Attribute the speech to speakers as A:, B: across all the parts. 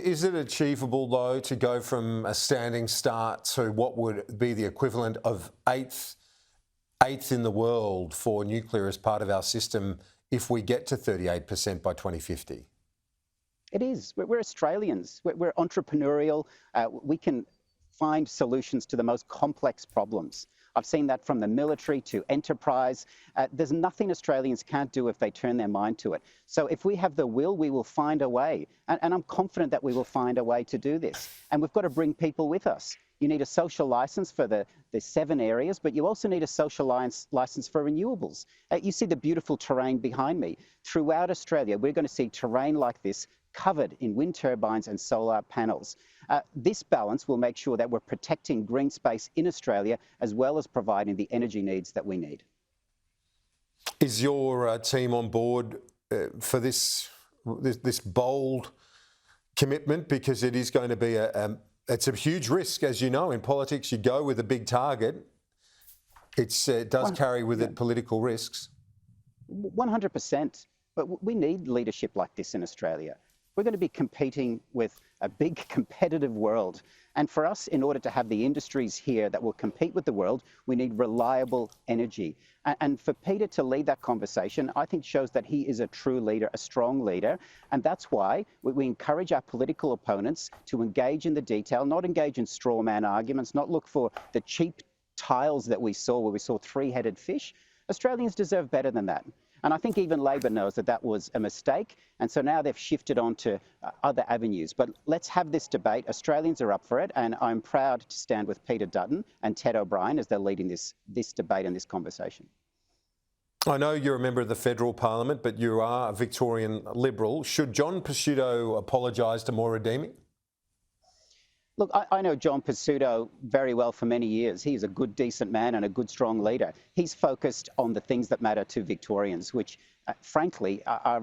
A: Is it achievable, though, to go from a standing start to what would be the equivalent of eighth in the world for nuclear as part of our system if we get to 38% by 2050?
B: It is. We're Australians. We're entrepreneurial. We can find solutions to the most complex problems. I've seen that from the military to enterprise. There's nothing Australians can't do if they turn their mind to it. So if we have the will, we will find a way. And I'm confident that we will find a way to do this. And we've got to bring people with us. You need a social licence for the 7 areas, but you also need a social licence for renewables. You see the beautiful terrain behind me. Throughout Australia, we're going to see terrain like this covered in wind turbines and solar panels. This balance will make sure that we're protecting green space in Australia as well as providing the energy needs that we need.
A: Is your team on board for this bold commitment? Because it is going to be it's a huge risk, as you know. In politics, you go with a big target. It does carry with it political risks.
B: 100%. But we need leadership like this in Australia. We're going to be competing with a big competitive world. And for us, in order to have the industries here that will compete with the world, we need reliable energy. And for Peter to lead that conversation, I think shows that he is a true leader, a strong leader. And that's why we encourage our political opponents to engage in the detail, not engage in straw man arguments, not look for the cheap tiles that we saw where we saw 3-headed fish. Australians deserve better than that. And I think even Labor knows that that was a mistake. And so now they've shifted on to other avenues. But let's have this debate. Australians are up for it. And I'm proud to stand with Peter Dutton and Ted O'Brien as they're leading this debate and this conversation.
A: I know you're a member of the federal parliament, but you are a Victorian Liberal. Should John Pesutto apologise to Maura Deemy?
B: Look, I know John Pesutto very well for many years. He's a good, decent man and a good, strong leader. He's focused on the things that matter to Victorians, which, frankly, are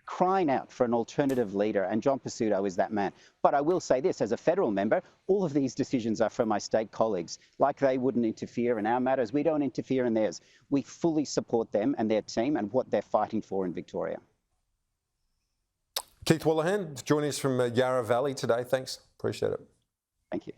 B: crying out for an alternative leader, and John Pesutto is that man. But I will say this, as a federal member, all of these decisions are for my state colleagues. Like they wouldn't interfere in our matters, we don't interfere in theirs. We fully support them and their team and what they're fighting for in Victoria.
A: Keith Wolahan, joining us from Yarra Valley today. Thanks. Appreciate it.
B: Thank you.